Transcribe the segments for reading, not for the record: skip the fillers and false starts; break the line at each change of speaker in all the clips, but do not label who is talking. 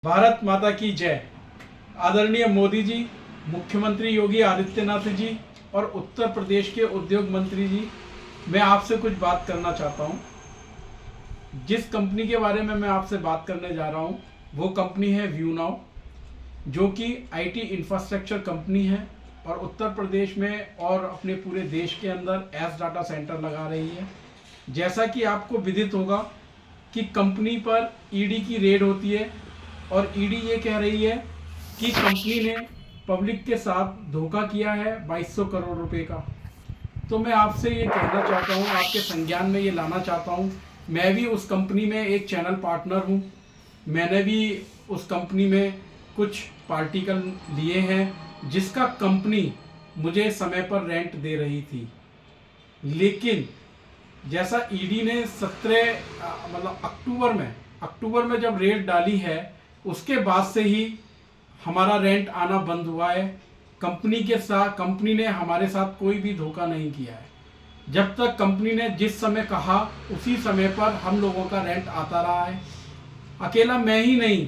भारत माता की जय। आदरणीय मोदी जी, मुख्यमंत्री योगी आदित्यनाथ जी और उत्तर प्रदेश के उद्योग मंत्री जी, मैं आपसे कुछ बात करना चाहता हूं। जिस कंपनी के बारे में मैं आपसे बात करने जा रहा हूं वो कंपनी है व्यूनाउ, जो कि आईटी इंफ्रास्ट्रक्चर कंपनी है और उत्तर प्रदेश में और अपने पूरे देश के अंदर एस डाटा सेंटर लगा रही है। जैसा कि आपको विदित होगा कि कंपनी पर ईडी की रेड होती है और ईडी ये कह रही है कि कंपनी ने पब्लिक के साथ धोखा किया है 2200 करोड़ रुपए का। तो मैं आपसे ये कहना चाहता हूँ, आपके संज्ञान में ये लाना चाहता हूँ, मैं भी उस कंपनी में एक चैनल पार्टनर हूँ। मैंने भी उस कंपनी में कुछ पार्टिकल लिए हैं जिसका कंपनी मुझे समय पर रेंट दे रही थी। लेकिन जैसा ईडी ने 17 अक्टूबर में जब रेड डाली है, उसके बाद से ही हमारा रेंट आना बंद हुआ है। कंपनी ने हमारे साथ कोई भी धोखा नहीं किया है। जब तक कंपनी ने जिस समय कहा उसी समय पर हम लोगों का रेंट आता रहा है। अकेला मैं ही नहीं,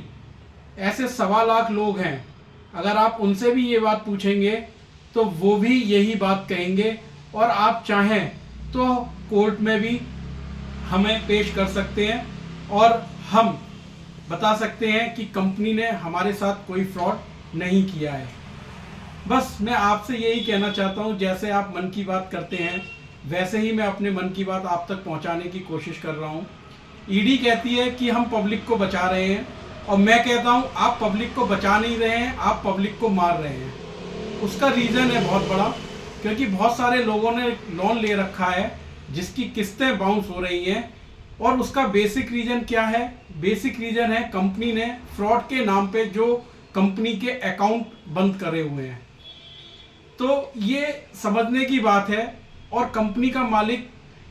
ऐसे 1.25 लाख लोग हैं। अगर आप उनसे भी ये बात पूछेंगे तो वो भी यही बात कहेंगे, और आप चाहें तो कोर्ट में भी हमें पेश कर सकते हैं और हम बता सकते हैं कि कंपनी ने हमारे साथ कोई फ्रॉड नहीं किया है। बस मैं आपसे यही कहना चाहता हूं, जैसे आप मन की बात करते हैं वैसे ही मैं अपने मन की बात आप तक पहुंचाने की कोशिश कर रहा हूं। ईडी कहती है कि हम पब्लिक को बचा रहे हैं, और मैं कहता हूं आप पब्लिक को बचा नहीं रहे हैं, आप पब्लिक को मार रहे हैं। उसका रीज़न है बहुत बड़ा, क्योंकि बहुत सारे लोगों ने लोन ले रखा है जिसकी किस्तें बाउंस हो रही हैं। और उसका बेसिक रीज़न क्या है? बेसिक रीज़न है कंपनी ने फ्रॉड के नाम पे जो कंपनी के अकाउंट बंद करे हुए हैं। तो ये समझने की बात है, और कंपनी का मालिक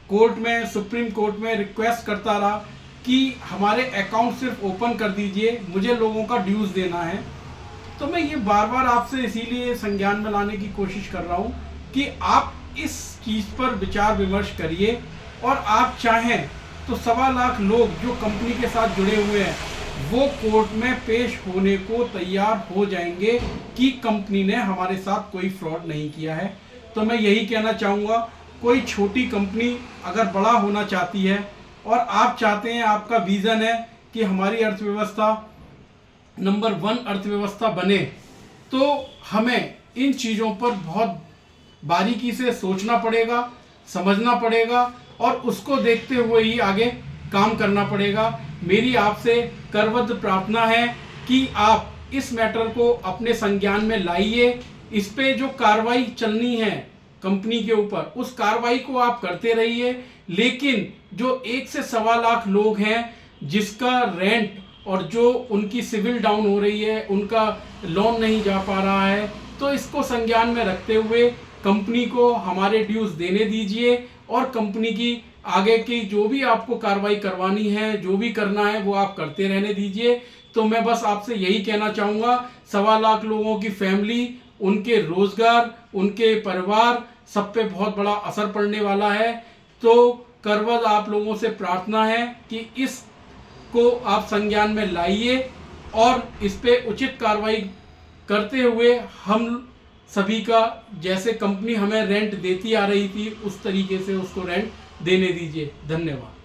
कोर्ट में, सुप्रीम कोर्ट में रिक्वेस्ट करता रहा कि हमारे अकाउंट सिर्फ ओपन कर दीजिए, मुझे लोगों का ड्यूज देना है। तो मैं ये बार बार आपसे इसीलिए संज्ञान में लाने की कोशिश कर रहा हूँ कि आप इस चीज़ पर विचार विमर्श करिए, और आप चाहें तो 1.25 लाख लोग जो कंपनी के साथ जुड़े हुए हैं वो कोर्ट में पेश होने को तैयार हो जाएंगे कि कंपनी ने हमारे साथ कोई फ्रॉड नहीं किया है। तो मैं यही कहना चाहूँगा, कोई छोटी कंपनी अगर बड़ा होना चाहती है और आप चाहते हैं, आपका विज़न है कि हमारी अर्थव्यवस्था नंबर 1 अर्थव्यवस्था बने, तो हमें इन चीज़ों पर बहुत बारीकी से सोचना पड़ेगा, समझना पड़ेगा, और उसको देखते हुए ही आगे काम करना पड़ेगा। मेरी आपसे करबद्ध प्रार्थना है कि आप इस मैटर को अपने संज्ञान में लाइए। इस पे जो कार्रवाई चलनी है कंपनी के ऊपर, उस कार्रवाई को आप करते रहिए। लेकिन जो 1 से 1.25 लाख लोग हैं जिसका रेंट और जो उनकी सिविल डाउन हो रही है, उनका लोन नहीं जा पा रहा है, तो इसको संज्ञान में रखते हुए कंपनी को हमारे ड्यूज देने दीजिए, और कंपनी की आगे की जो भी आपको कार्रवाई करवानी है, जो भी करना है, वो आप करते रहने दीजिए। तो मैं बस आपसे यही कहना चाहूँगा, 1.25 लाख लोगों की फैमिली, उनके रोजगार, उनके परिवार, सब पे बहुत बड़ा असर पड़ने वाला है। तो करबद्ध आप लोगों से प्रार्थना है कि इसको आप संज्ञान में लाइए और इस पे उचित कार्रवाई करते हुए हम सभी का, जैसे कंपनी हमें रेंट देती आ रही थी उस तरीके से उसको रेंट देने दीजिए। धन्यवाद।